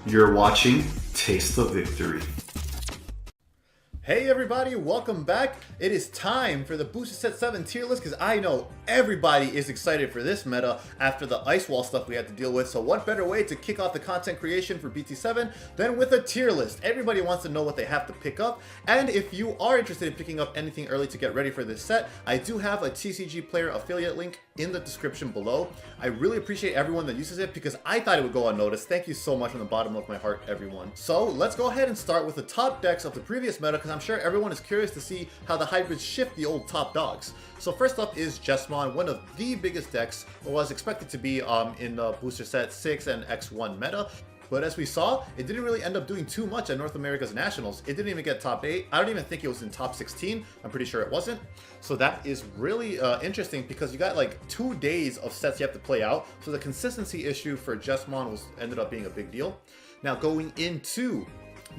You're watching Taste of Victory. Hey everybody, welcome back. It is time for the Booster Set 7 tier list because I know everybody is excited for this meta after the Ice Wall stuff we had to deal with. So what better way to kick off the content creation for BT7 than with a tier list? Everybody wants to know what they have to pick up. And if you are interested in picking up anything early to get ready for this set, I do have a TCG player affiliate link in the description below. I really appreciate everyone that uses it because I thought it would go unnoticed. Thank you so much from the bottom of my heart, everyone. So let's go ahead and start with the top decks of the previous meta because I'm sure everyone is curious to see how the hybrids shift the old top dogs. So first up is Jesmon, one of the biggest decks, or was expected to be in the Booster Set 6 and X1 meta. But as we saw, it didn't really end up doing too much at North America's Nationals. It didn't even get top 8. I don't even think it was in top 16. I'm pretty sure it wasn't. So that is really interesting because you got like 2 days of sets you have to play out. So the consistency issue for Jesmon ended up being a big deal. Now going into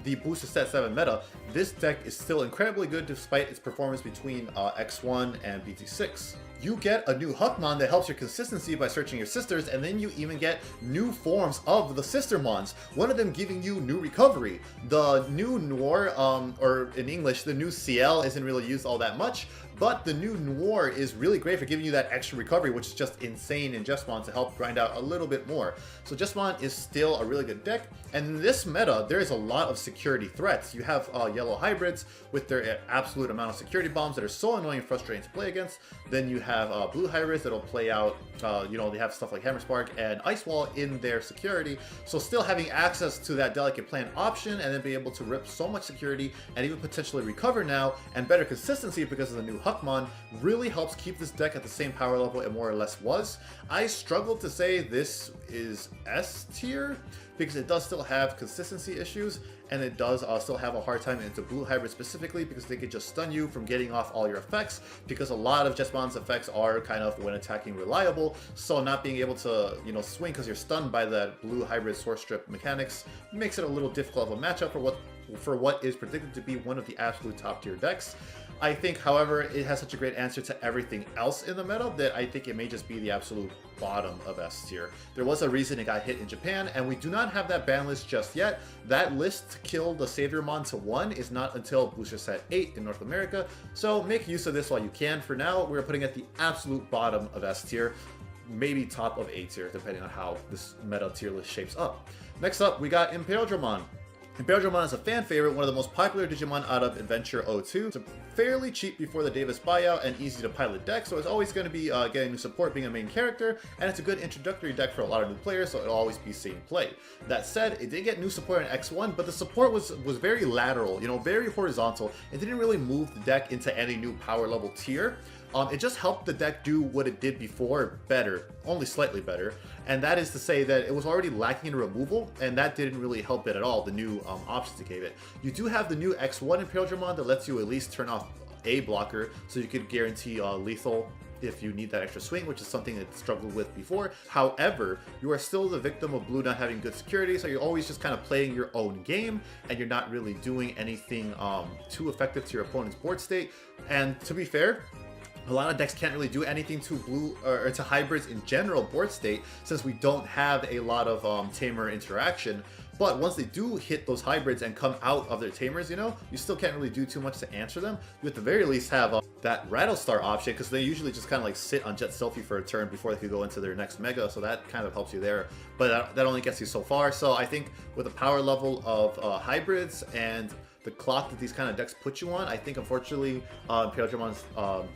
the Booster Set 7 meta, this deck is still incredibly good despite its performance between X1 and BT6. You get a new Huckmon that helps your consistency by searching your sisters, and then you even get new forms of the Sistermons, one of them giving you new recovery. The new Noir, or in English, the new CL isn't really used all that much, but the new Noir is really great for giving you that extra recovery, which is just insane in Jesmon to help grind out a little bit more. So Jesmon is still a really good deck, and in this meta, there is a lot of security threats. You have yellow hybrids with their absolute amount of security bombs that are so annoying and frustrating to play against. Then you have blue hybrids that'll play out, they have stuff like Hammer Spark and Ice Wall in their security. So still having access to that delicate plan option and then be able to rip so much security and even potentially recover now and better consistency because of the new Huckmon really helps keep this deck at the same power level it more or less was. I struggle to say this is S tier because it does still have consistency issues, and it does still have a hard time into blue hybrid specifically because they could just stun you from getting off all your effects, because a lot of Jesmon's effects are kind of when attacking reliable, so not being able to swing because you're stunned by that blue hybrid source strip mechanics makes it a little difficult of a matchup for what is predicted to be one of the absolute top tier decks. I think, however, it has such a great answer to everything else in the meta that I think it may just be the absolute bottom of S tier. There was a reason it got hit in Japan, and we do not have that ban list just yet. That list to kill the Saviormon to 1 is not until Booster Set 8 in North America, so make use of this while you can. For now, we're putting it at the absolute bottom of S tier, maybe top of A tier, depending on how this meta tier list shapes up. Next up, we got Imperial German. Imperial German is a fan favorite, one of the most popular Digimon out of Adventure 02. It's fairly cheap before the Davis buyout and easy to pilot deck, so it's always going to be getting new support being a main character, and it's a good introductory deck for a lot of new players, so it'll always be same play. That said, it did get new support in X1, but the support was very lateral, very horizontal. It didn't really move the deck into any new power level tier. It just helped the deck do what it did before better, only slightly better, and that is to say that it was already lacking in removal, and that didn't really help it at all, the new options it gave it. You do have the new X1 Imperial German that lets you at least turn off a blocker, so you could guarantee lethal if you need that extra swing, which is something it struggled with before. However, you are still the victim of blue not having good security, so you're always just kind of playing your own game, and you're not really doing anything too effective to your opponent's board state. And to be fair, a lot of decks can't really do anything to blue or to hybrids in general board state since we don't have a lot of tamer interaction. But once they do hit those hybrids and come out of their tamers, you still can't really do too much to answer them. You at the very least have that Rattlestar option, because they usually just kind of like sit on Jet Selfie for a turn before they could go into their next mega, so that kind of helps you there. But that only gets you so far. So I think with the power level of hybrids and the clock that these kind of decks put you on, I think unfortunately Imperial German's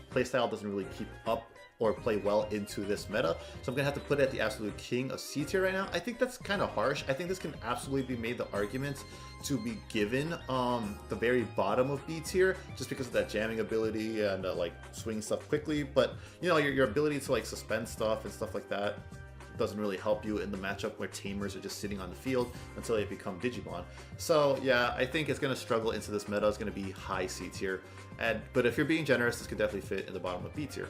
playstyle doesn't really keep up or play well into this meta. So I'm gonna have to put it at the absolute king of C tier right now. I think that's kind of harsh. I think this can absolutely be made the argument to be given the very bottom of B tier, just because of that jamming ability and like swinging stuff quickly. But your ability to like suspend stuff and stuff like that doesn't really help you in the matchup where tamers are just sitting on the field until they become Digimon. So yeah, I think it's going to struggle into this meta. It's going to be high C tier. But if you're being generous, this could definitely fit in the bottom of B tier.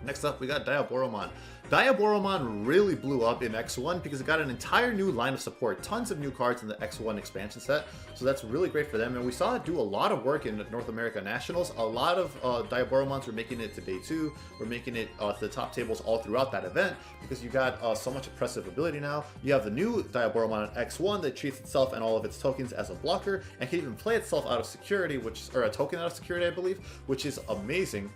Next up, we got Diaboromon. Diaboromon really blew up in X1 because it got an entire new line of support, tons of new cards in the X1 expansion set, so that's really great for them. And we saw it do a lot of work in North America Nationals. A lot of Diaboromons were making it to day 2, we're making it to the top tables all throughout that event because you got so much oppressive ability now. You have the new Diaboromon X1 that treats itself and all of its tokens as a blocker and can even play itself out of security, or a token out of security, I believe, which is amazing.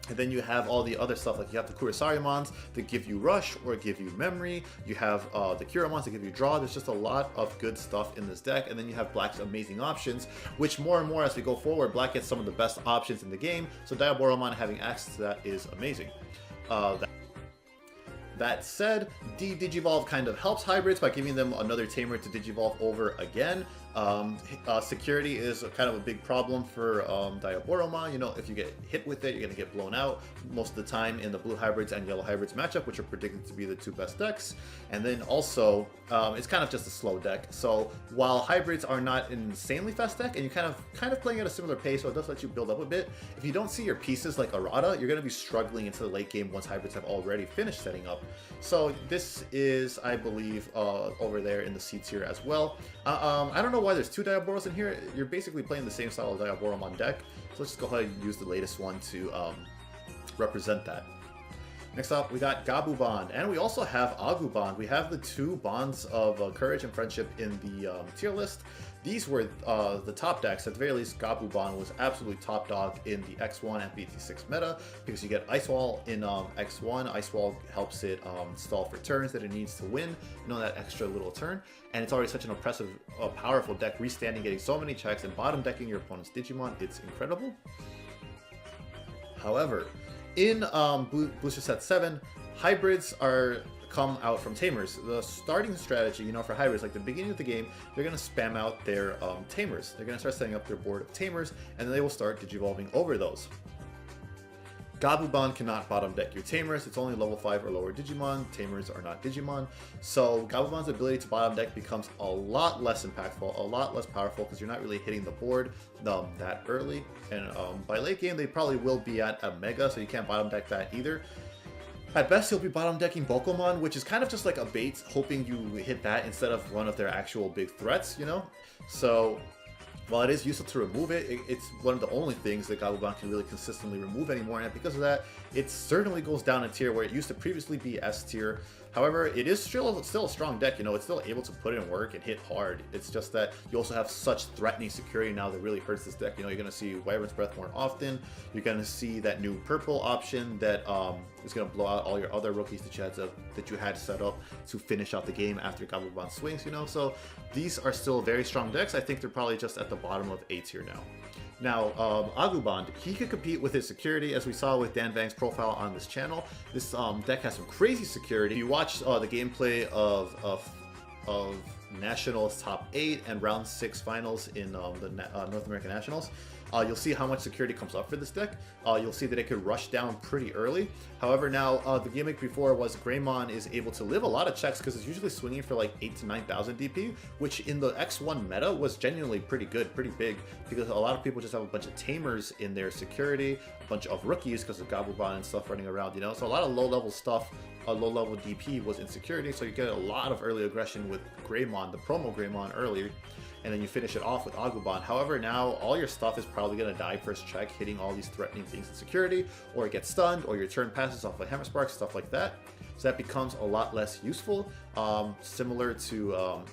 And then you have all the other stuff, like you have the Kurosarumons that give you Rush or give you Memory. You have the Chirumons that give you Draw. There's just a lot of good stuff in this deck. And then you have Black's amazing options, which more and more as we go forward, Black gets some of the best options in the game. So Diaboromon having access to that is amazing. That said, Digivolve kind of helps hybrids by giving them another tamer to Digivolve over again. Security is kind of a big problem for Diaboromon. You know, if you get hit with it, you're going to get blown out most of the time in the blue hybrids and yellow hybrids matchup, which are predicted to be the 2 best decks. And then also, it's kind of just a slow deck. So while hybrids are not an insanely fast deck, and you're kind of playing at a similar pace, so it does let you build up a bit, if you don't see your pieces like Arata, you're going to be struggling into the late game once hybrids have already finished setting up. So this is, I believe, over there in the C tier as well. I don't know why there's 2 Diaboros in here. You're basically playing the same style of Diaboromon deck. So let's just go ahead and use the latest one to represent that. Next up, we got Gabubon, and we also have Agubon. We have the 2 bonds of courage and friendship in the tier list. These were the top decks. At the very least, Gabubon was absolutely top dog in the X1 and BT6 meta because you get Ice Wall in X1. Ice Wall helps it stall for turns that it needs to win, you know, that extra little turn. And it's already such an oppressive, powerful deck, restanding, getting so many checks, and bottom decking your opponent's Digimon. It's incredible. However, in Booster Set 7, hybrids come out from tamers. The starting strategy, you know, for hybrids, like the beginning of the game, they're going to spam out their tamers. They're going to start setting up their board of tamers, and then they will start digivolving over those. Gabubon cannot bottom deck your tamers. It's only level 5 or lower Digimon. Tamers are not Digimon. So Gabubon's ability to bottom deck becomes a lot less impactful, a lot less powerful, because you're not really hitting the board that early. And by late game, they probably will be at a Mega, so you can't bottom deck that either. At best, you'll be bottom decking Bokomon, which is kind of just like a bait, hoping you hit that instead of one of their actual big threats, you know? So while it is useful to remove it, it's one of the only things that Gabubon can really consistently remove anymore, and because of that, it certainly goes down a tier where it used to previously be S tier. However, it is still a strong deck, you know, it's still able to put in work and hit hard. It's just that you also have such threatening security now that really hurts this deck. You know, you're going to see Wyvern's Breath more often. You're going to see that new purple option that is going to blow out all your other rookies that you had set up to finish out the game after Gabubon swings, you know. So these are still very strong decks. I think they're probably just at the bottom of A tier now. Now, Agubon, he could compete with his security, as we saw with Dan Vang's profile on this channel. This deck has some crazy security. You watch the gameplay of Nationals Top 8 and Round 6 Finals in the North American Nationals. You'll see how much security comes up for this deck. You'll see that it could rush down pretty early. However, now the gimmick before was Greymon is able to live a lot of checks because it's usually swinging for like 8,000 to 9,000 DP, which in the X1 meta was genuinely pretty good, pretty big, because a lot of people just have a bunch of tamers in their security, a bunch of rookies because of Gabubon and stuff running around, you know? So a lot of low-level stuff, low-level DP was in security, so you get a lot of early aggression with Greymon, the promo Greymon earlier, and then you finish it off with Agubon. However, now all your stuff is probably going to die first check, hitting all these threatening things in security, or it gets stunned, or your turn passes off with Hammer Spark, stuff like that. So that becomes a lot less useful, similar to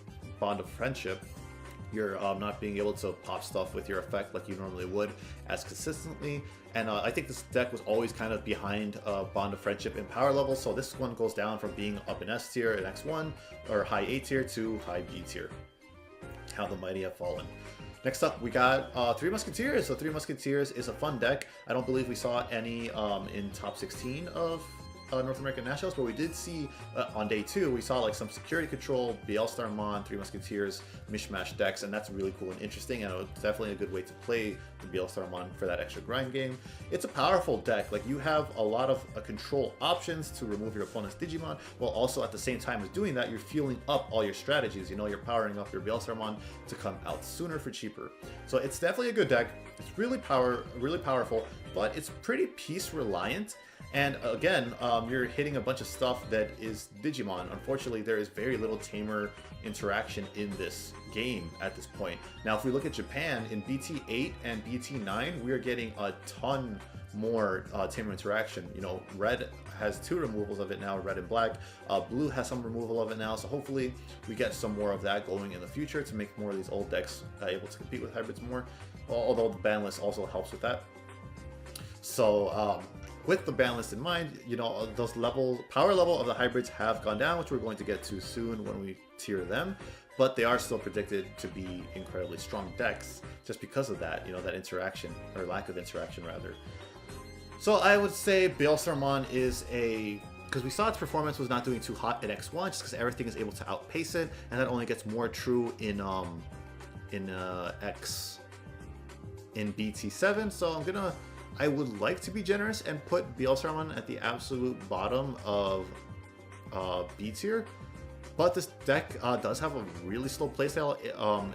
Bond of Friendship. You're not being able to pop stuff with your effect like you normally would as consistently. And I think this deck was always kind of behind Bond of Friendship in power level, so this one goes down from being up in S tier in X1, or high A tier, to high B tier. How the mighty have fallen. Next up, we got 3 Musketeers. So 3 Musketeers is a fun deck. I don't believe we saw any in top 16 of North American Nationals, but we did see on day 2, we saw like some security control, Bielstarmon, 3 Musketeers, mishmash decks, and that's really cool and interesting, and it's definitely a good way to play the Bielstarmon for that extra grind game. It's a powerful deck. Like, you have a lot of control options to remove your opponent's Digimon, while also at the same time as doing that, you're fueling up all your strategies. You know, you're powering up your Bielstarmon to come out sooner for cheaper. So it's definitely a good deck. It's really powerful, but it's pretty piece reliant. And again, you're hitting a bunch of stuff that is Digimon. Unfortunately, there is very little tamer interaction in this game at this point. Now, if we look at Japan, in BT8 and BT9, we are getting a ton more tamer interaction. You know, Red has 2 removals of it now, Red and Black. Blue has some removal of it now, so hopefully we get some more of that going in the future to make more of these old decks able to compete with hybrids more, although the ban list also helps with that. So with the ban list in mind, you know, those power level of the hybrids have gone down, which we're going to get to soon when we tier them, but they are still predicted to be incredibly strong decks just because of that, you know, that interaction, or lack of interaction rather. So I would say Diaboromon is because we saw its performance was not doing too hot in X1, just because everything is able to outpace it, and that only gets more true in BT7. So I would like to be generous and put Diaboromon at the absolute bottom of B tier. But this deck does have a really slow playstyle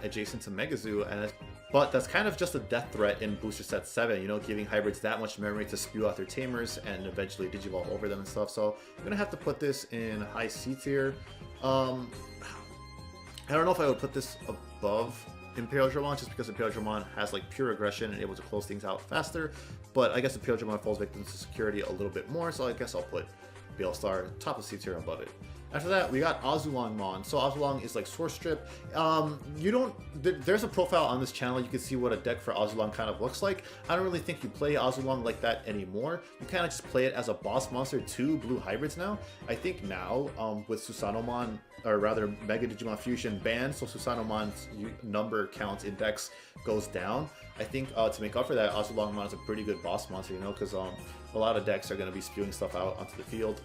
adjacent to Megazoo, but that's kind of just a death threat in Booster Set 7, you know, giving hybrids that much memory to spew out their tamers and eventually Digivolve over them and stuff. So I'm going to have to put this in high C tier. I don't know if I would put this above Imperial German, just because Imperial German has like pure aggression and able to close things out faster, but I guess Imperial German falls victim to security a little bit more, so I guess I'll put Star top of C tier above it. After that, we got Azulangmon. So Azulang is like Source Strip. There's a profile on this channel. You can see what a deck for Azulang kind of looks like. I don't really think you play Azulang like that anymore. You kind of just play it as a boss monster to blue hybrids now. I think now with Susanomon, or rather Mega Digimon Fusion banned, so Susanomon's number count in decks goes down. I think to make up for that, Azulangmon is a pretty good boss monster, you know, because a lot of decks are going to be spewing stuff out onto the field.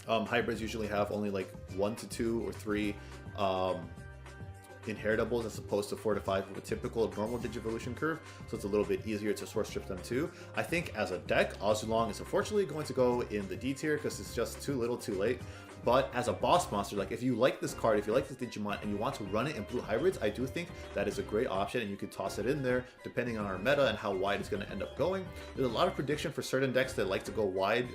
Hybrids usually have only like 1 to 2 or 3 inheritables as opposed to 4 to 5 of a typical normal Digivolution curve, so it's a little bit easier to source strip them too. I think as a deck, Azulang is unfortunately going to go in the D tier because it's just too little too late. But as a boss monster, like if you like this card, if you like this Digimon and you want to run it in blue hybrids, I do think that is a great option, and you can toss it in there depending on our meta and how wide it's going to end up going. There's a lot of prediction for certain decks that like to go wide,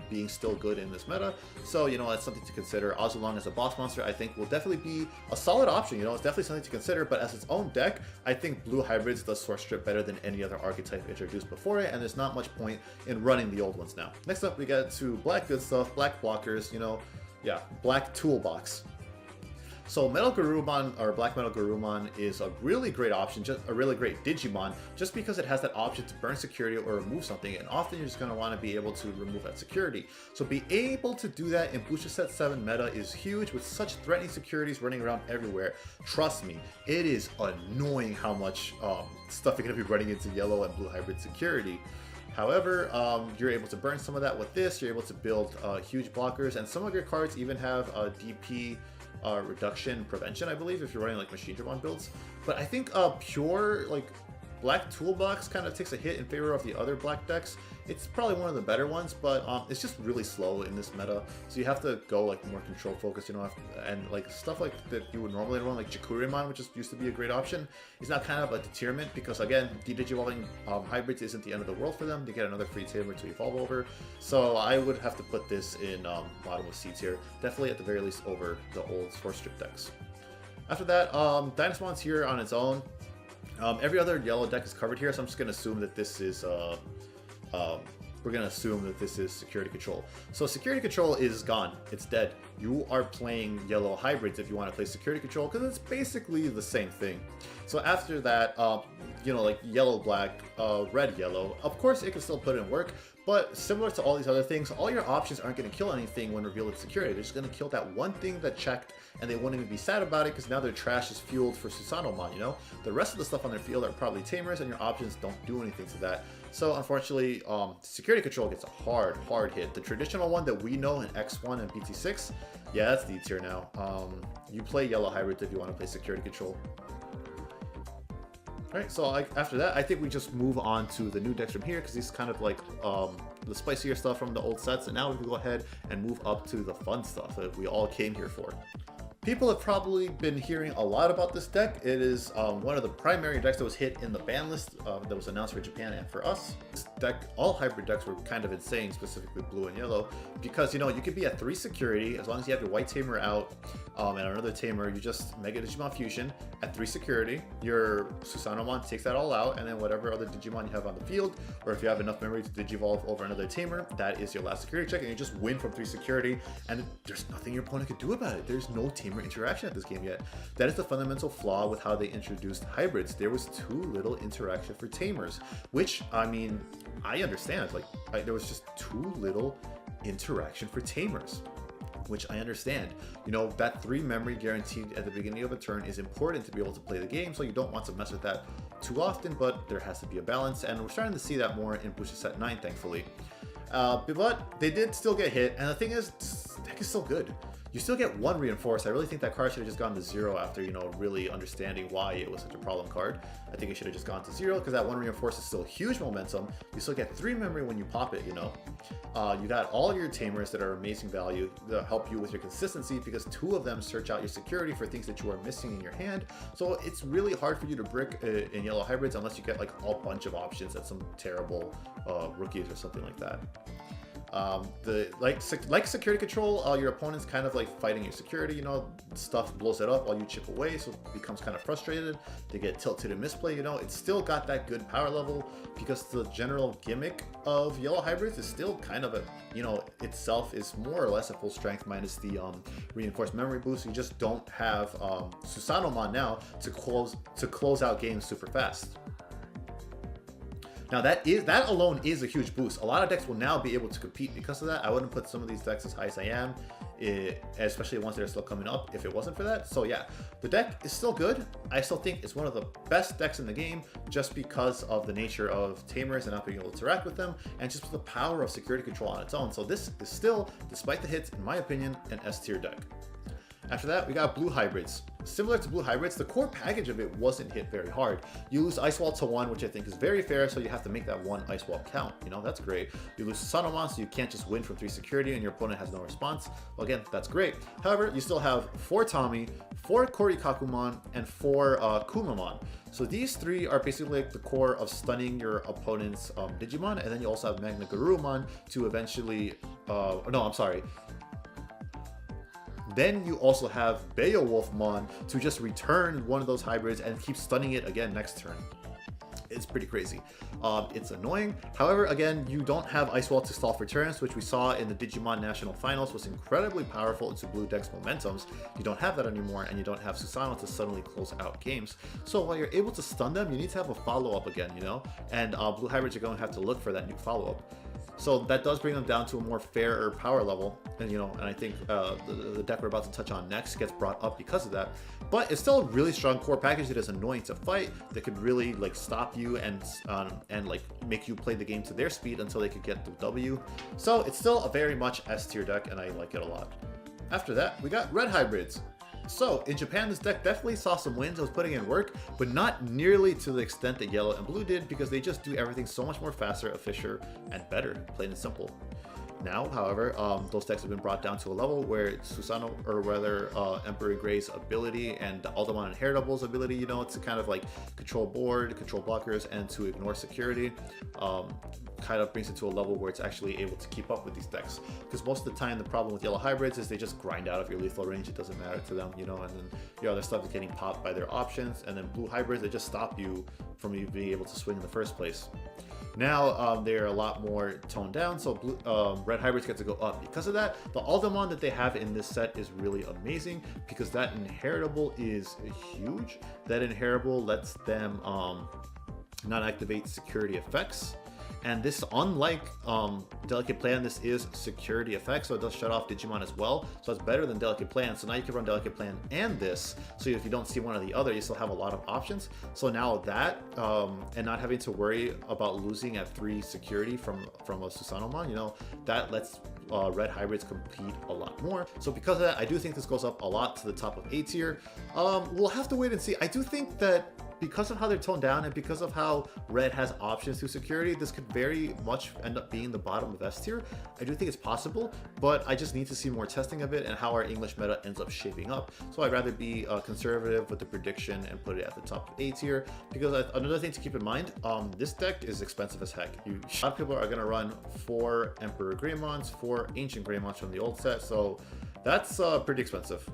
being still good in this meta. So, you know, that's something to consider. Azulang as a boss monster, I think will definitely be a solid option. You know, it's definitely something to consider, but as its own deck, I think blue hybrids does source strip better than any other archetype introduced before it, and there's not much point in running the old ones now. Next up, we get to black good stuff, black blockers, you know. Yeah, black toolbox. So Metal Gabubon, or Black Metal Gabubon, is a really great option, just a really great Digimon, just because it has that option to burn security or remove something, and often you're just going to want to be able to remove that security. So be able to do that in Booster Set 7 meta is huge, with such threatening securities running around everywhere. Trust me, it is annoying how much stuff you're going to be running into yellow and blue hybrid security. However, you're able to burn some of that with this. You're able to build huge blockers, and some of your cards even have DP reduction prevention, I believe, if you're running like Machine Dramon builds. But I think pure like black toolbox kind of takes a hit in favor of the other black decks. It's probably one of the better ones, but it's just really slow in this meta. So you have to go like more control focused, you know, and like stuff like that you would normally run, like Chirubimon, which used to be a great option, is now kind of a deterrent because again, de-digivolving hybrids isn't the end of the world for them. They get another free tamer to evolve over. So I would have to put this in bottom of C tier, definitely at the very least over the old Source Strip decks. After that, Dynasmon's here on its own. Every other yellow deck is covered here, so I'm just going to assume that this is we're going to assume that this is Security Control. So Security Control is gone. It's dead. You are playing yellow hybrids if you want to play Security Control, because it's basically the same thing. So after that, you know, like yellow-black, red-yellow, of course it can still put in work, but similar to all these other things, all your options aren't going to kill anything when revealed with security. They're just going to kill that one thing that checked, and they won't even be sad about it because now their trash is fueled for Susanomon, you know? The rest of the stuff on their field are probably tamers, and your options don't do anything to that. So unfortunately, Security Control gets a hard hit. The traditional one that we know in X1 and BT6, yeah, that's D tier now. You play yellow hybrids if you want to play Security Control. Alright, so after that, I think we just move on to the new decks from here, because these kind of like the spicier stuff from the old sets, and now we can go ahead and move up to the fun stuff that we all came here for. People have probably been hearing a lot about this deck. It is one of the primary decks that was hit in the ban list that was announced for Japan and for us. This deck, all hybrid decks were kind of insane, specifically blue and yellow, because, you know, you could be at 3 security as long as you have your white tamer out and another tamer. You just Mega Digimon Fusion at 3 security. Your Susanomon takes that all out, and then whatever other Digimon you have on the field, or if you have enough memory to Digivolve over another tamer, that is your last security check, and you just win from 3 security, and there's nothing your opponent could do about it. There's no tamer interaction at this game yet. That is the fundamental flaw with how they introduced hybrids. There was too little interaction for tamers, which, I mean, I understand. There was just too little interaction for tamers, which I understand. You know, that 3 memory guaranteed at the beginning of a turn is important to be able to play the game, so you don't want to mess with that too often, but there has to be a balance, and we're starting to see that more in Booster Set 9, thankfully. But they did still get hit, and the thing is, this deck is still good. You still get 1 reinforce. I really think that card should have just gone to 0 after, you know, really understanding why it was such a problem card. I think it should have just gone to 0 because that 1 reinforce is still huge momentum. You still get 3 memory when you pop it, you know. You got all your tamers that are amazing value that help you with your consistency because 2 of them search out your security for things that you are missing in your hand. So it's really hard for you to brick in yellow hybrids unless you get like a bunch of options at some terrible rookies or something like that. Like security control, your opponent's kind of like fighting your security, you know, stuff blows it up while you chip away, so it becomes kind of frustrated. They get tilted and misplay, you know. It's still got that good power level because the general gimmick of yellow hybrids is still kind of a, you know, itself is more or less a full strength minus the reinforced memory boost. You just don't have Susanomon now to close out games super fast. Now that alone is a huge boost. A lot of decks will now be able to compete because of that. I wouldn't put some of these decks as high as I am, especially ones that are still coming up, if it wasn't for that. So yeah, the deck is still good. I still think it's one of the best decks in the game just because of the nature of tamers and not being able to interact with them, and just the power of security control on its own. So this is still, despite the hits, in my opinion, an S tier deck. After that, we got blue hybrids. Similar to blue hybrids, the core package of it wasn't hit very hard. You lose Ice Wall to 1, which I think is very fair, so you have to make that 1 Ice Wall count. You know, that's great. You lose Susanomon, so you can't just win from 3 security and your opponent has no response. Well, again, that's great. However, you still have 4 Tommy, 4 Korikakumon, and 4 Kumamon. So these 3 are basically like the core of stunning your opponent's Digimon, and then you also have Magna Garurumon to eventually... Then you also have Beowulfmon to just return one of those hybrids and keep stunning it again next turn. It's pretty crazy. It's annoying. However, again, you don't have Ice Wall to stall for turns, which we saw in the Digimon National Finals was incredibly powerful into blue deck's momentums. You don't have that anymore, and you don't have Susano to suddenly close out games. So while you're able to stun them, you need to have a follow-up again, you know? And blue hybrids are going to have to look for that new follow-up. So that does bring them down to a more fairer power level, and you know, and I think the deck we're about to touch on next gets brought up because of that. But it's still a really strong core package that is annoying to fight, that could really like stop you and like make you play the game to their speed until they could get the W. So it's still a very much S tier deck, and I like it a lot. After that, we got red hybrids. So, in Japan, this deck definitely saw some wins. It was putting in work, but not nearly to the extent that yellow and blue did, because they just do everything so much more faster, efficient, and better, plain and simple. Now, however, those decks have been brought down to a level where Susano, or rather Emperor Grey's ability and Aldemon Inheritable's ability, you know, to kind of like control board, control blockers, and to ignore security, kind of brings it to a level where it's actually able to keep up with these decks. Because most of the time, the problem with yellow hybrids is they just grind out of your lethal range. It doesn't matter to them, you know, and then your other stuff is getting popped by their options. And then blue hybrids, they just stop you from you being able to swing in the first place. Now they're a lot more toned down, so red hybrids get to go up. Because of that, the Aldemon that they have in this set is really amazing because that inheritable is huge. That inheritable lets them not activate security effects. And this, unlike Delicate Plan, this is security effect, so it does shut off Digimon as well. So it's better than Delicate Plan. So now you can run Delicate Plan and this. So if you don't see one or the other, you still have a lot of options. So now that, and not having to worry about losing at 3 security from a Susanomon, you know, that lets red hybrids compete a lot more. So because of that, I do think this goes up a lot to the top of A tier. We'll have to wait and see. I do think that because of how they're toned down and because of how red has options through security, this could very much end up being the bottom of S tier. I do think it's possible, but I just need to see more testing of it and how our English meta ends up shaping up. So I'd rather be conservative with the prediction and put it at the top of A tier, because another thing to keep in mind, this deck is expensive as heck. A lot of people are going to run 4 Emperor Greymons, 4 Ancient Greymons from the old set, so that's pretty expensive.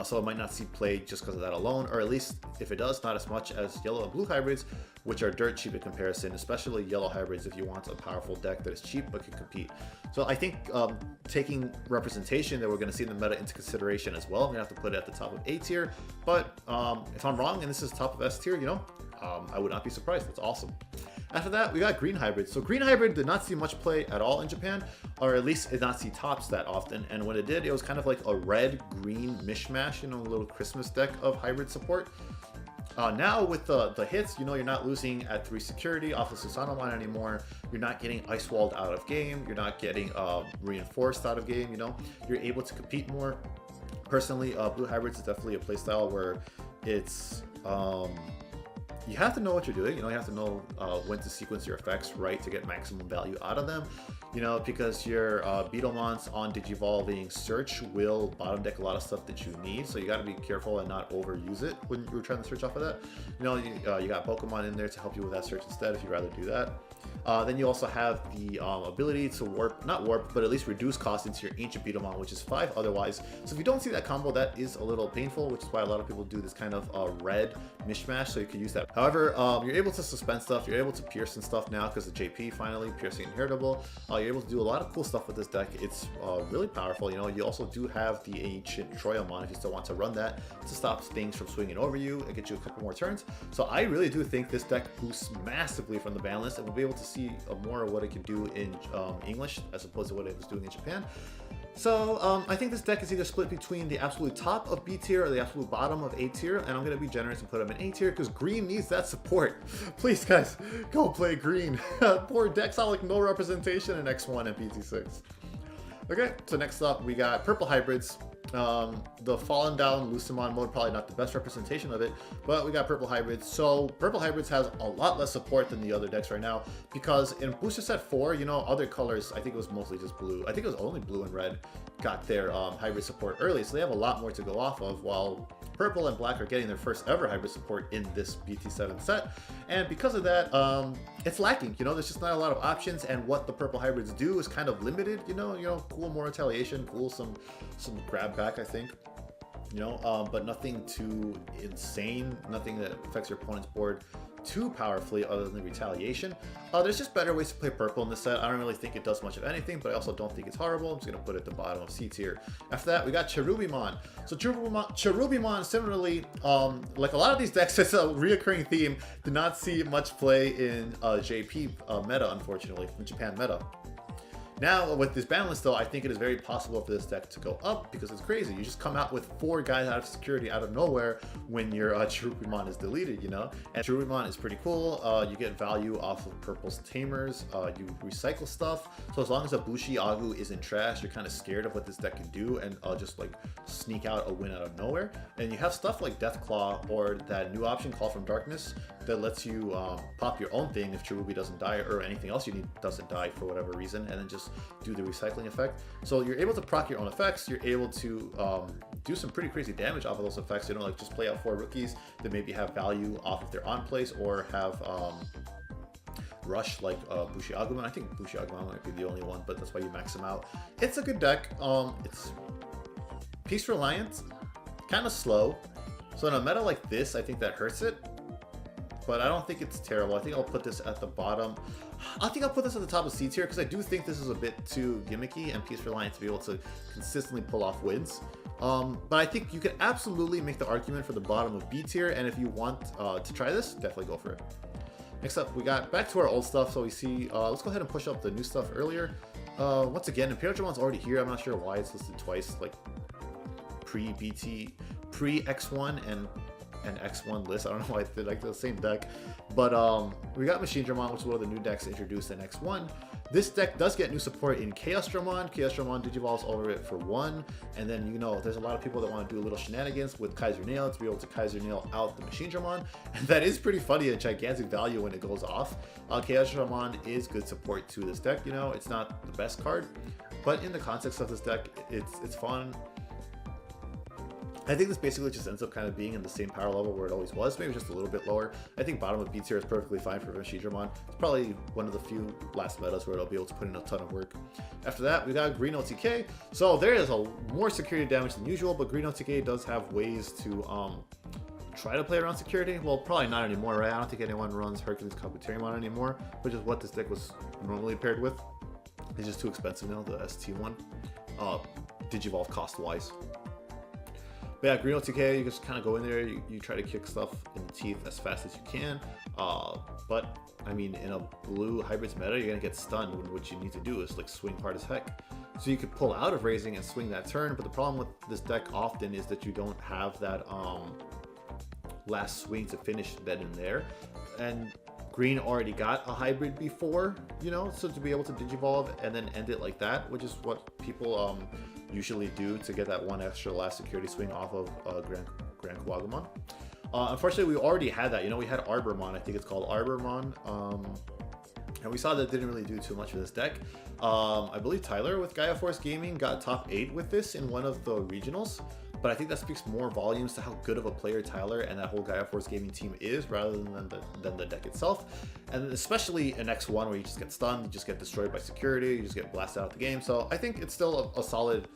So it might not see play just because of that alone, or at least if it does, not as much as yellow and blue hybrids, which are dirt cheap in comparison, especially yellow hybrids if you want a powerful deck that is cheap but can compete. So I think taking representation that we're going to see in the meta into consideration as well, I'm going to have to put it at the top of A tier, but if I'm wrong and this is top of S tier, you know, I would not be surprised. That's awesome. After that, we got green hybrid. So green hybrid did not see much play at all in Japan, or at least did not see tops that often. And when it did, it was kind of like a red-green mishmash, you know, a little Christmas deck of hybrid support. Now with the hits, you know, you're not losing at 3 security off of Susanoo anymore. You're not getting ice walled out of game. You're not getting reinforced out of game, you know. You're able to compete more. Personally, blue hybrids is definitely a playstyle where it's... you have to know what you're doing, you know, you have to know when to sequence your effects right to get maximum value out of them, you know, because your Beetlemons on Digivolving Search will bottom deck a lot of stuff that you need, so you got to be careful and not overuse it when you're trying to search off of that. You know, you got Pokemon in there to help you with that search instead if you'd rather do that. Then you also have the ability to warp, not warp, but at least reduce cost into your Ancient Beetlemon, which is 5 otherwise. So if you don't see that combo, that is a little painful, which is why a lot of people do this kind of red mishmash, so you can use that. However, you're able to suspend stuff, you're able to pierce and stuff now because of JP finally, piercing inheritable. You're able to do a lot of cool stuff with this deck. It's really powerful, you know. You also do have the Ancient Troyomon if you still want to run that to stop things from swinging over you and get you a couple more turns. So I really do think this deck boosts massively from the ban list, and we'll be able to see more of what it can do in English as opposed to what it was doing in Japan. So I think this deck is either split between the absolute top of B tier or the absolute bottom of A tier, and I'm going to be generous and put them in A tier because green needs that support. Please guys, go play green. Poor decks saw like no representation in X1 and BT6. Okay, so next up we got purple hybrids. The fallen down Lucemon mode, probably not the best representation of it, but we got purple hybrids. So purple hybrids has a lot less support than the other decks right now, because in booster set 4, you know, other colors, I think it was mostly just blue, I think it was only blue and red got their hybrid support early, so they have a lot more to go off of, while purple and black are getting their first ever hybrid support in this BT7 set. And because of that, it's lacking, you know, there's just not a lot of options, and what the purple hybrids do is kind of limited, you know, cool more retaliation, cool some grab back, I think, you know, but nothing too insane, nothing that affects your opponent's board too powerfully other than the retaliation. There's just better ways to play purple in this set. I don't really think it does much of anything, but I also don't think it's horrible. I'm just going to put it at the bottom of C tier. After that, we got Chirubimon. So Chirubimon, similarly, like a lot of these decks, it's a reoccurring theme, did not see much play in JP meta, unfortunately, in Japan meta. Now, with this ban list, though, I think it is very possible for this deck to go up, because it's crazy. You just come out with 4 guys out of security out of nowhere when your Chirubimon is deleted, you know? And Chirubimon is pretty cool. You get value off of Purple's Tamers. You recycle stuff. So as long as a Bushi Agu isn't trash, you're kind of scared of what this deck can do and just like sneak out a win out of nowhere. And you have stuff like Deathclaw or that new option, Call from Darkness, that lets you pop your own thing if Cherubi doesn't die, or anything else you need doesn't die for whatever reason, and then just do the recycling effect. So you're able to proc your own effects, you're able to do some pretty crazy damage off of those effects, you know, like just play out 4 rookies that maybe have value off of their on plays, or have rush like Bushi Agumon. I think Bushi Agumon might be the only one, but that's why you max them out. It's a good deck. It's piece reliant, kind of slow. So in a meta like this, I think that hurts it. But I don't think it's terrible. I think I'll put this at the bottom. I think I'll put this at the top of C tier, because I do think this is a bit too gimmicky and piece reliant to be able to consistently pull off wins. But I think you could absolutely make the argument for the bottom of B tier, and if you want to try this, definitely go for it. Next up, we got back to our old stuff. So we see, let's go ahead and push up the new stuff earlier. Once again, Imperial German's already here. I'm not sure why it's listed twice, like pre-BT, pre-X1 and and X1 list. I don't know why they're like the same deck. But we got Machine Dramon, which is one of the new decks introduced in X1. This deck does get new support in Chaos Dramon. Chaos Dramon digivolves over it for 1. And then, you know, there's a lot of people that want to do a little shenanigans with Kaiser Nail to be able to Kaiser Nail out the Machine Dramon. And that is pretty funny, a gigantic value when it goes off. Chaos Dramon is good support to this deck. You know, it's not the best card, but in the context of this deck, it's fun. I think this basically just ends up kind of being in the same power level where it always was, maybe just a little bit lower. I think bottom of B tier is perfectly fine for Machine Dramon. It's probably one of the few last metas where it'll be able to put in a ton of work. After that, we got Green OTK. So there is a more security damage than usual, but Green OTK does have ways to try to play around security. Well, probably not anymore, right? I don't think anyone runs Hercules Kabuterimon anymore, which is what this deck was normally paired with. It's just too expensive now, the ST1, Digivolve cost-wise. But yeah, Green OTK, you just kind of go in there, you try to kick stuff in the teeth as fast as you can. But, I mean, in a blue hybrids meta, you're going to get stunned when what you need to do is, like, swing hard as heck. So you could pull out of raising and swing that turn, but the problem with this deck often is that you don't have that last swing to finish then and there. And Green already got a hybrid before, you know, so to be able to digivolve and then end it like that, which is what people usually do to get that one extra last security swing off of Grand Kuwagamon. Unfortunately, we already had that. You know, we had Arbormon, I think it's called Arbormon, and we saw that it didn't really do too much for this deck. I believe Tyler with Gaia Force Gaming got top 8 with this in one of the regionals, but I think that speaks more volumes to how good of a player Tyler and that whole Gaia Force Gaming team is rather than the deck itself. And especially in X1 where you just get stunned, you just get destroyed by security, you just get blasted out of the game. So I think it's still a solid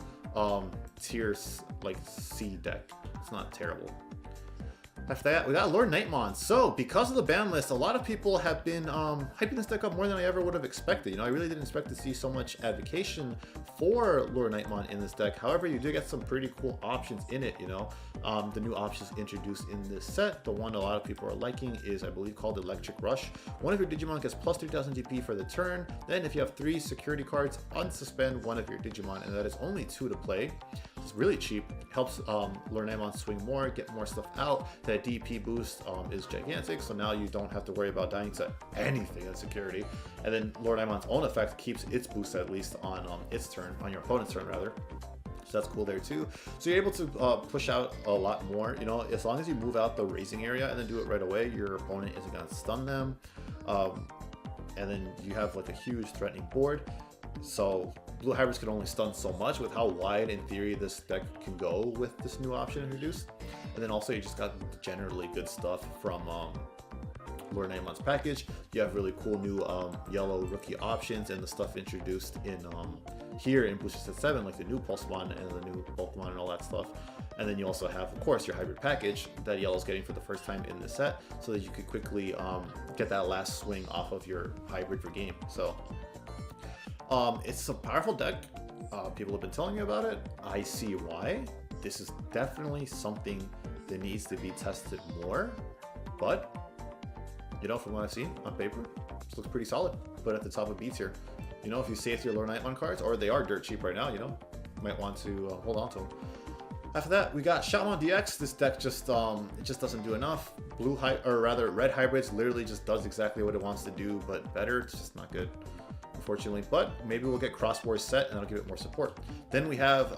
tier like C deck. It's not terrible. After that, we got Lord Nightmon. So, because of the ban list, a lot of people have been hyping this deck up more than I ever would have expected. You know, I really didn't expect to see so much advocation for Lord Nightmon in this deck. However, you do get some pretty cool options in it, you know. The new options introduced in this set, the one a lot of people are liking is, I believe, called Electric Rush. One of your Digimon gets plus 3000 DP for the turn. Then, if you have 3 security cards, unsuspend one of your Digimon, and that is only 2 to play. It's really cheap. Helps Lord Nightmon swing more, get more stuff out. That DP boost is gigantic, so now you don't have to worry about dying to anything in security. And then Lord Nightmon's own effect keeps its boost at least on its turn, on your opponent's turn rather. So that's cool there too. So you're able to push out a lot more, you know, as long as you move out the raising area and then do it right away, your opponent isn't going to stun them. And then you have like a huge threatening board. So blue hybrids can only stun so much with how wide in theory this deck can go with this new option introduced. And then also you just got generally good stuff from Lord Nightmon's package. You have really cool new yellow rookie options and the stuff introduced in here in Booster Set 7, like the new Pulsemon and the new Bulkmon and all that stuff. And then you also have, of course, your hybrid package that Yellow's getting for the first time in this set, so that you could quickly get that last swing off of your hybrid for game. So it's a powerful deck. People have been telling me about it. I see why. This is definitely something that needs to be tested more, but you know, from what I've seen on paper, this looks pretty solid. But at the top of B tier, you know, if you save your Lord Nightmon cards, or they are dirt cheap right now, you know, might want to hold on to them. After that, we got Shoutmon DX. This deck just it just doesn't do enough. Red hybrids literally just does exactly what it wants to do, but better. It's just not good, unfortunately. But maybe we'll get Cross Wars set and that'll give it more support. Then we have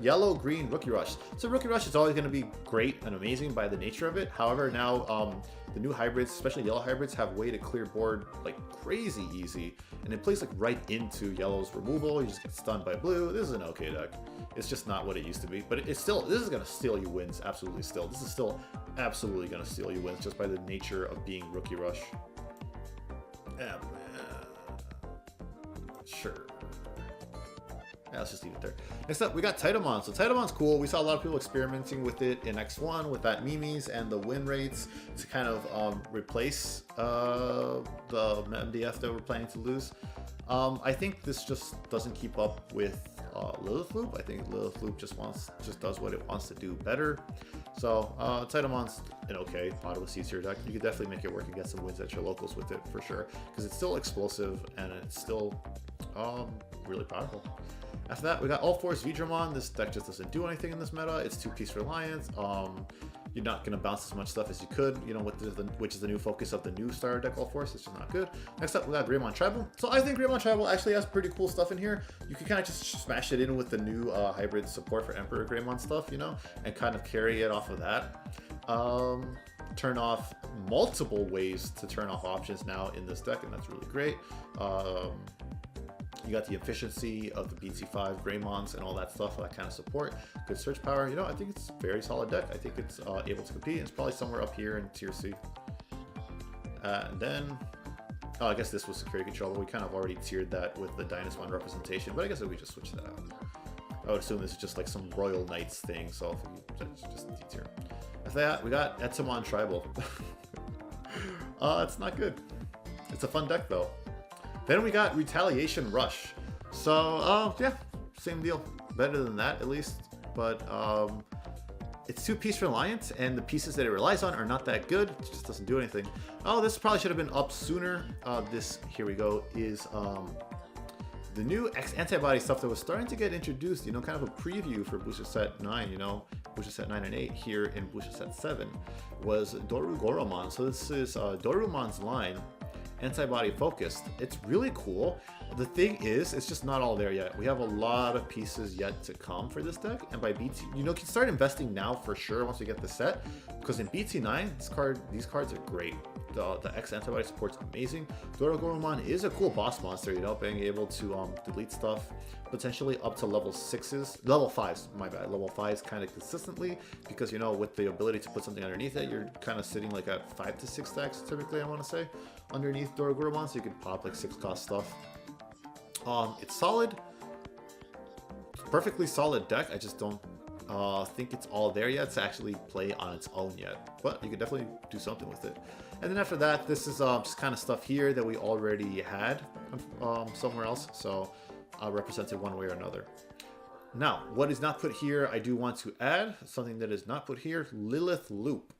yellow-green Rookie Rush. So Rookie Rush is always going to be great and amazing by the nature of it. However, now the new hybrids, especially yellow hybrids, have way to clear board like crazy easy, and it plays like right into yellow's removal. You just get stunned by blue. This is an okay deck. It's just not what it used to be, but it's still, this is going to steal you wins, absolutely still. This is still absolutely going to steal you wins just by the nature of being Rookie Rush. Sure. Yeah, let's just leave it there. Next up, we got Titamon. So Titamon's cool. We saw a lot of people experimenting with it in X1 with that Mimis and the win rates to kind of replace the MDF that we're planning to lose. I think this just doesn't keep up with Lilith Loop. I think Lilith Loop just does what it wants to do better. So Titamon's an okay bottom of C tier deck. You could definitely make it work and get some wins at your locals with it for sure, because it's still explosive and it's still really powerful. After that, we got All Force Vidramon. This deck just doesn't do anything in this meta. It's 2-piece reliance. you're not going to bounce as much stuff as you could, you know, which is the new focus of the new starter deck all force. It's just not good. Next up, we got Greymon Tribal. So I think Greymon Tribal actually has pretty cool stuff in here. You can kind of just smash it in with the new hybrid support for Emperor Greymon stuff, you know, and kind of carry it off of that. Turn off multiple ways to turn off options now in this deck, and that's really great. You got the efficiency of the BT7 Greymons and all that stuff, that kind of support. Good search power. You know, I think it's a very solid deck. I think it's able to compete. It's probably somewhere up here in tier C. And then, I guess this was security control, but we kind of already tiered that with the Dynasmon representation. But I guess we just switch that out. I would assume this is just like some Royal Knights thing, so it's just D-tier. After that, we got Etamon Tribal. It's not good. It's a fun deck though. Then we got Retaliation Rush. So, yeah, same deal. Better than that, at least. But it's 2-piece Reliant, and the pieces that it relies on are not that good. It just doesn't do anything. Oh, this probably should have been up sooner. This, here we go, is the new X-Antibody stuff that was starting to get introduced, you know, kind of a preview for Booster Set 9, you know, Booster Set 9 and 8 here in Booster Set 7, was Diaboromon. So this is Dorumon's line, antibody focused. It's really cool. The thing is, it's just not all there yet. We have a lot of pieces yet to come for this deck, and by BT, you know, you can start investing now for sure once we get the set, because in BT9, these cards are great. The X antibody support's amazing. Diaboromon is a cool boss monster, you know, being able to delete stuff potentially up to level 5s, my bad, level 5s kind of consistently, because, you know, with the ability to put something underneath it, you're kind of sitting like at 5 to 6 stacks typically, I want to say, underneath Diaboromon, so you can pop like 6-cost stuff. It's solid. It's a perfectly solid deck. I just don't think it's all there yet to actually play on its own yet, but you could definitely do something with it. And then after that, this is just kind of stuff here that we already had somewhere else, so represented one way or another. Now, what is not put here, I do want to add something that is not put here: Lilith Loop.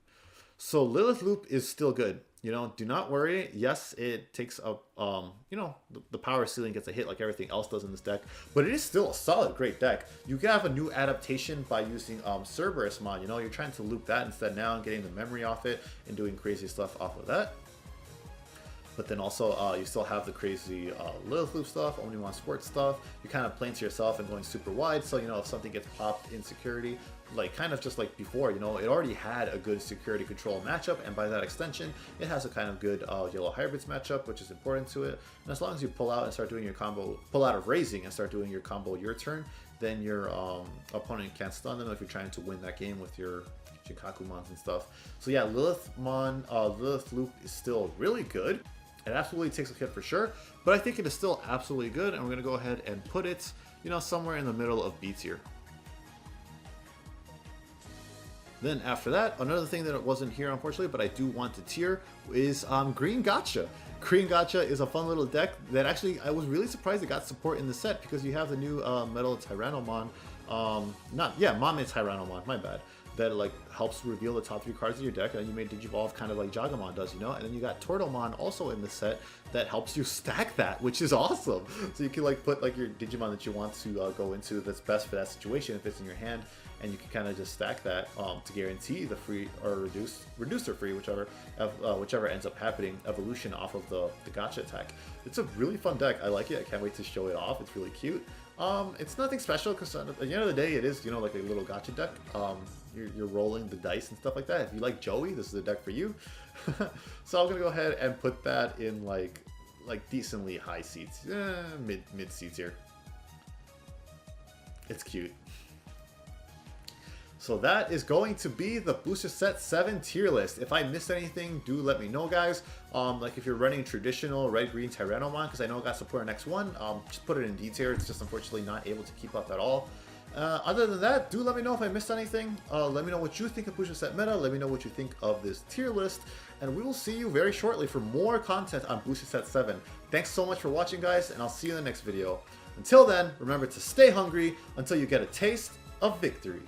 So Lilith Loop is still good. You know, do not worry. Yes, it takes up, you know, the power ceiling gets a hit like everything else does in this deck, but it is still a solid, great deck. You can have a new adaptation by using Chirubimon. You know, you're trying to loop that instead now and getting the memory off it and doing crazy stuff off of that. But then also, you still have the crazy Lilith Loop stuff, Omnimon Sports stuff. You're kind of playing to yourself and going super wide, so, you know, if something gets popped in security, like kind of just like before, you know, it already had a good security control matchup, and by that extension, it has a kind of good yellow hybrids matchup, which is important to it. And as long as you pull out and start doing your combo, pull out of raising and start doing your combo your turn, then your opponent can't stun them if you're trying to win that game with your Shikakumons and stuff. So yeah, Lilith Loop is still really good. It absolutely takes a hit for sure, but I think it is still absolutely good, and we're going to go ahead and put it, you know, somewhere in the middle of B tier. Then after that, another thing that wasn't here, unfortunately, but I do want to tier, is Green Gotcha. Green Gotcha is a fun little deck that actually, I was really surprised it got support in the set, because you have the new Metal Tyrannomon, Mame Tyrannomon, my bad, that like helps reveal the top 3 cards of your deck, and you may Digivolve kind of like Jagumon does, you know. And then you got Turtlemon also in the set that helps you stack that, which is awesome. So you can like put like your Digimon that you want to go into that's best for that situation if it's in your hand, and you can kind of just stack that to guarantee the free or reduce or free, whichever ends up happening, evolution off of the gotcha attack. It's a really fun deck. I like it. I can't wait to show it off. It's really cute. It's nothing special, because at the end of the day, it is, you know, like a little gotcha deck. You're rolling the dice and stuff like that. If you like Joey, this is the deck for you. So I'm gonna go ahead and put that in like decently high seats, mid seats here. It's cute. So that is going to be the Booster Set 7 tier list. If I missed anything, do let me know, guys. Like if you're running traditional red-green Tyrannomon, because I know it got support in X1, just put it in D tier. It's just unfortunately not able to keep up at all. Other than that, do let me know if I missed anything. Let me know what you think of Booster Set meta. Let me know what you think of this tier list. And we will see you very shortly for more content on Booster Set 7. Thanks so much for watching, guys, and I'll see you in the next video. Until then, remember to stay hungry until you get a taste of victory.